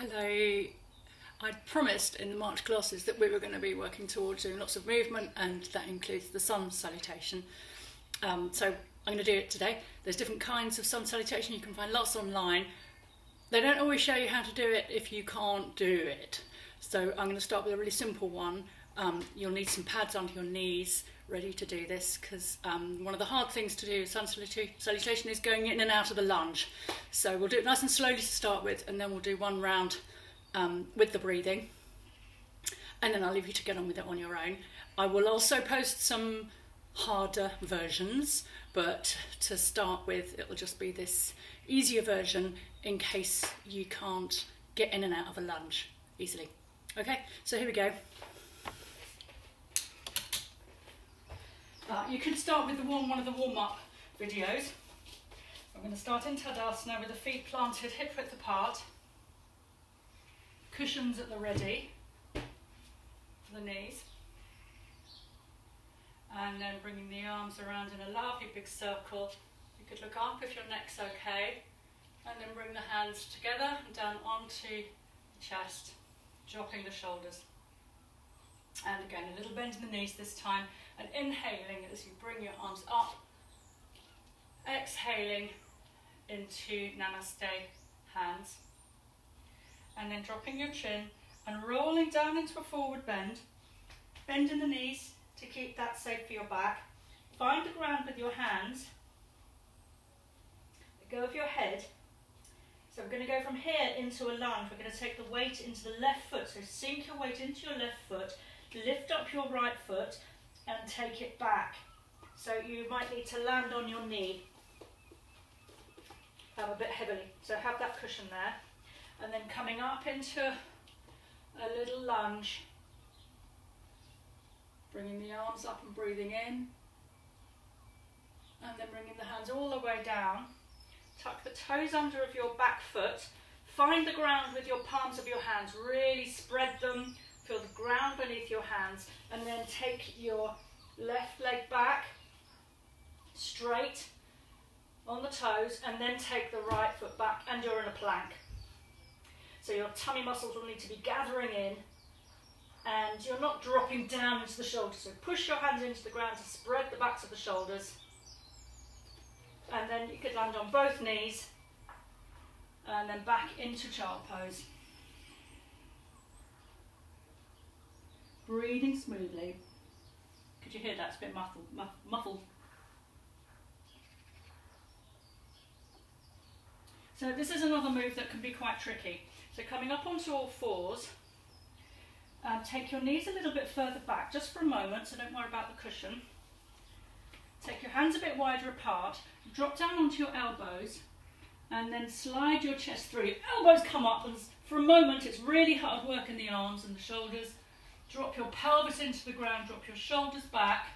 Hello. I promised in the March classes that we were going to be working towards doing lots of movement, and that includes the Sun Salutation. So I'm going to do it today. There's different kinds of Sun Salutation. You can find lots online. They don't always show you how to do it if you can't do it. So I'm going to start with a really simple one. You'll need some pads under your knees ready to do this, because one of the hard things to do with Sun Salutation is going in and out of the lunge. So we'll do it nice and slowly to start with, and then we'll do one round with the breathing, and then I'll leave you to get on with it on your own. I will also post some harder versions, but to start with it'll just be this easier version in case you can't get in and out of a lunge easily. Okay, so here we go. You can start with one of the warm-up videos. I'm going to start in Tadasana with the feet planted hip width apart, cushions at the ready for the knees, and then bringing the arms around in a lovely big circle. You could look up if your neck's okay, and then bring the hands together and down onto the chest, dropping the shoulders. And again, a little bend in the knees this time, and inhaling as you bring your arms up, exhaling into Namaste hands, and then dropping your chin and rolling down into a forward bend. Bend in the knees to keep that safe for your back. Find the ground with your hands. Let go of your head. So we're going to go from here into a lunge. We're going to take the weight into the left foot. So sink your weight into your left foot, lift up your right foot and take it back. So you might need to land on your knee a bit heavily. So have that cushion there. And then coming up into a little lunge, bringing the arms up and breathing in, and then bringing the hands all the way down. Tuck the toes under of your back foot, find the ground with your palms of your hands, really spread them, feel the ground beneath your hands, and then take your left leg back, straight on the toes, and then take the right foot back, and you're in a plank. So your tummy muscles will need to be gathering in, and you're not dropping down into the shoulders. So push your hands into the ground to spread the backs of the shoulders. And then you could land on both knees, and then back into child pose. Breathing smoothly. Could you hear that? It's a bit muffled. So this is another move that can be quite tricky. So coming up onto all fours, take your knees a little bit further back, just for a moment, so don't worry about the cushion. Take your hands a bit wider apart, drop down onto your elbows, and then slide your chest through. Your elbows come up, and for a moment it's really hard work in the arms and the shoulders. Drop your pelvis into the ground, drop your shoulders back,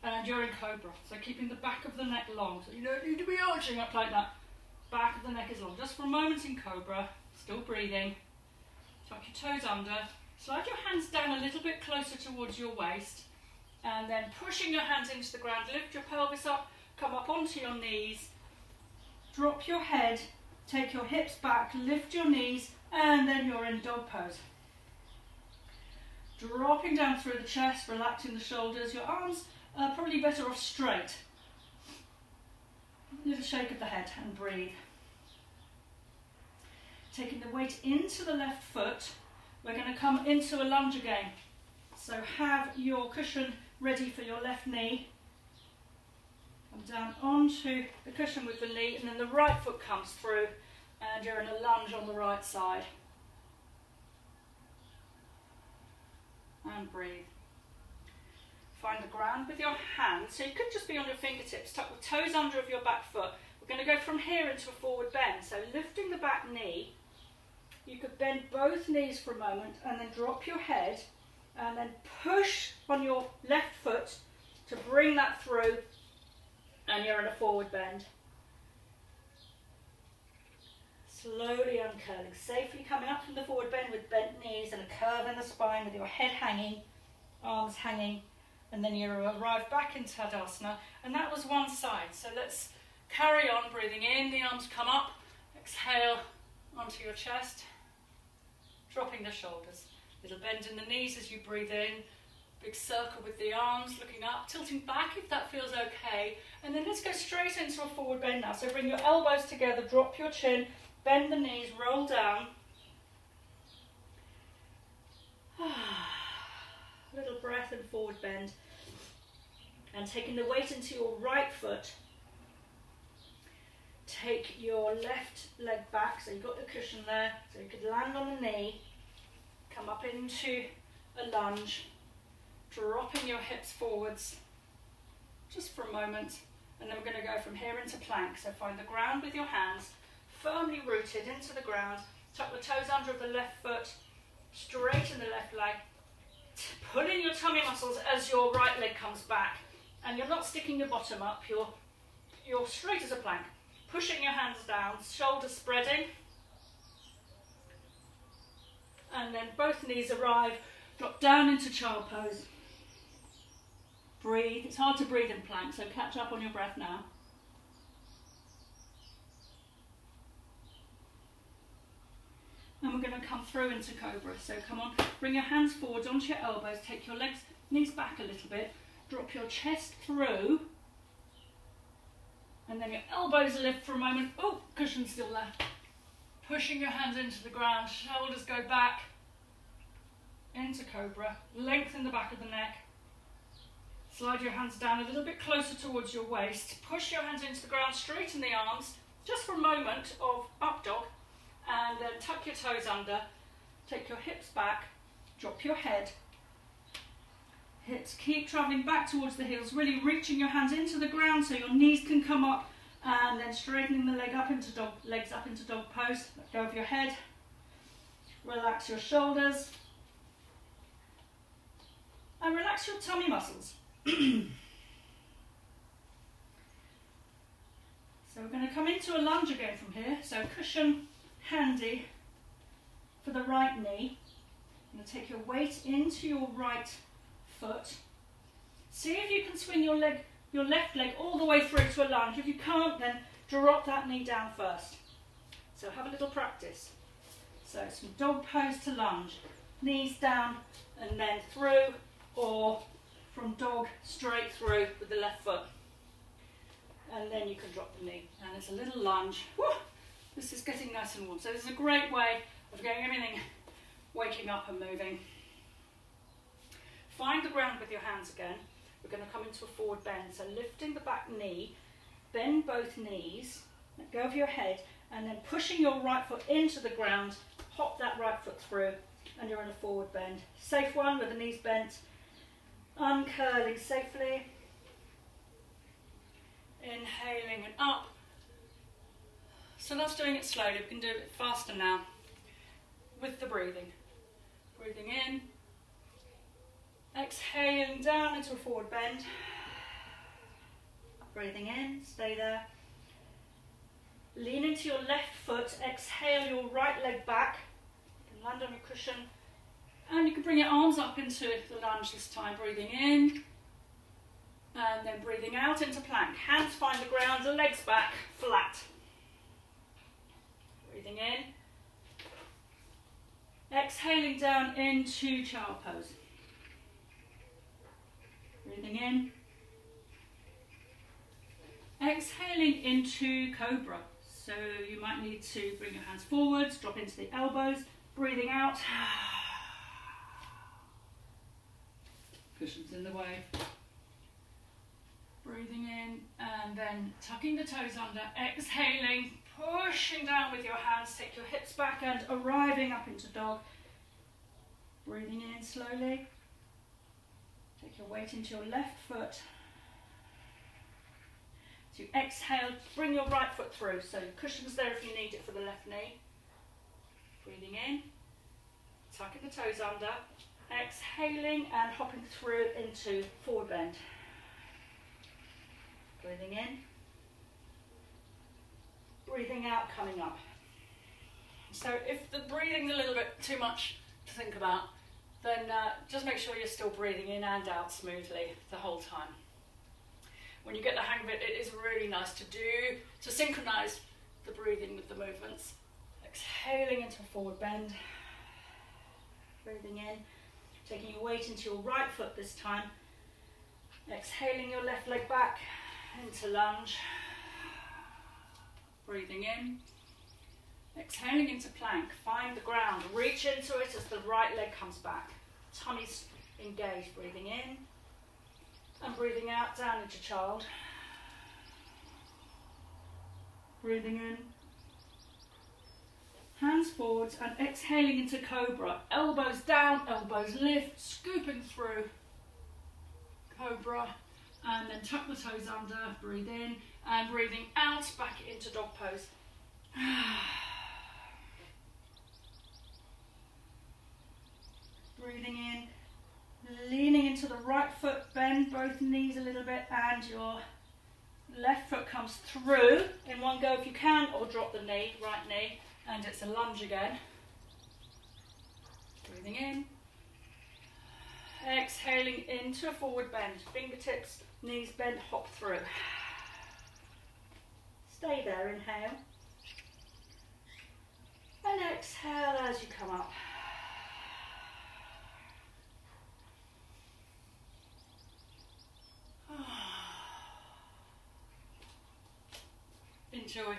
and you're in Cobra. So keeping the back of the neck long, so you don't need to be arching up like that. Back of the neck is long. Just for a moment in Cobra, still breathing. Tuck your toes under, slide your hands down a little bit closer towards your waist, and then pushing your hands into the ground, lift your pelvis up, come up onto your knees, drop your head, take your hips back, lift your knees, and then you're in dog pose. Dropping down through the chest, relaxing the shoulders. Your arms are probably better off straight. A little shake of the head and breathe. Taking the weight into the left foot, we're going to come into a lunge again. So have your cushion ready for your left knee. Come down onto the cushion with the knee, and then the right foot comes through, and you're in a lunge on the right side. And breathe. Find the ground with your hands, so you could just be on your fingertips, tuck the toes under of your back foot. We're going to go from here into a forward bend, so lifting the back knee, you could bend both knees for a moment and then drop your head and then push on your left foot to bring that through, and you're in a forward bend. Slowly uncurling, safely coming up from the forward bend with bent knees and a curve in the spine with your head hanging, arms hanging, and then you arrive back into Tadasana, and that was one side. So let's carry on breathing in, the arms come up, exhale onto your chest, dropping the shoulders. Little bend in the knees as you breathe in. Big circle with the arms, looking up, tilting back if that feels okay. And then let's go straight into a forward bend now. So bring your elbows together, drop your chin, bend the knees, roll down. Little breath and forward bend. And taking the weight into your right foot. Take your left leg back, so you've got the cushion there, so you could land on the knee. Come up into a lunge. Dropping your hips forwards just for a moment, and then we're going to go from here into plank. So find the ground with your hands firmly rooted into the ground, tuck the toes under of the left foot, straighten the left leg, pull in your tummy muscles as your right leg comes back, and you're not sticking your bottom up, you're straight as a plank, pushing your hands down, shoulders spreading, and then both knees arrive, drop down into child pose. Breathe. It's hard to breathe in plank, so catch up on your breath now. And we're going to come through into Cobra. So come on, bring your hands forwards onto your elbows, take your legs, knees back a little bit, drop your chest through, and then your elbows lift for a moment. Oh, cushion still there. Pushing your hands into the ground, shoulders go back, into Cobra, lengthen the back of the neck. Slide your hands down a little bit closer towards your waist. Push your hands into the ground, straighten the arms, just for a moment of up dog, and then tuck your toes under, take your hips back, drop your head. Hips keep travelling back towards the heels, really reaching your hands into the ground so your knees can come up, and then straightening the legs up into dog pose. Let go of your head, relax your shoulders, and relax your tummy muscles. So we're going to come into a lunge again from here. So cushion handy for the right knee. You're going to take your weight into your right foot. See if you can swing your left leg all the way through to a lunge. If you can't, then drop that knee down first. So have a little practice. So it's from dog pose to lunge. Knees down and then through, or from dog straight through with the left foot, and then you can drop the knee, and it's a little lunge. Woo! This is getting nice and warm, so this is a great way of getting everything waking up and moving. Find the ground with your hands again. We're going to come into a forward bend, so lifting the back knee, bend both knees, let go of your head, and then pushing your right foot into the ground, hop that right foot through, and you're in a forward bend. Safe one with the knees bent. Uncurling safely, inhaling and up. So that's doing it slowly. We can do it faster now with the breathing. Breathing in, exhaling down into a forward bend. Breathing in, stay there. Lean into your left foot, exhale your right leg back. You can land on your cushion. And you can bring your arms up into the lunge this time, breathing in, and then breathing out into plank. Hands find the ground, the legs back, flat. Breathing in. Exhaling down into child pose. Breathing in. Exhaling into Cobra. So you might need to bring your hands forwards, drop into the elbows, breathing out. Cushions in the way. Breathing in and then tucking the toes under, exhaling, pushing down with your hands, take your hips back and arriving up into dog. Breathing in slowly. Take your weight into your left foot. So you exhale, bring your right foot through. So your cushion's there if you need it for the left knee. Breathing in, tucking the toes under. Exhaling and hopping through into forward bend. Breathing in. Breathing out, coming up. So if the breathing's a little bit too much to think about, then just make sure you're still breathing in and out smoothly the whole time. When you get the hang of it, it is really nice to synchronise the breathing with the movements. Exhaling into a forward bend. Breathing in, taking your weight into your right foot this time. Exhaling your left leg back into lunge. Breathing in. Exhaling into plank. Find the ground. Reach into it as the right leg comes back. Tummy's engaged. Breathing in. And breathing out, down into child. Breathing in. Hands forwards and exhaling into Cobra. Elbows down, elbows lift, scooping through. Cobra. And then tuck the toes under. Breathe in. And breathing out, back into dog pose. Breathing in. Leaning into the right foot. Bend both knees a little bit. And your left foot comes through in one go if you can. Or drop the knee, right knee. And it's a lunge again. Breathing in. Exhaling into a forward bend. Fingertips, knees bent, hop through. Stay there, inhale. And exhale as you come up. Enjoy.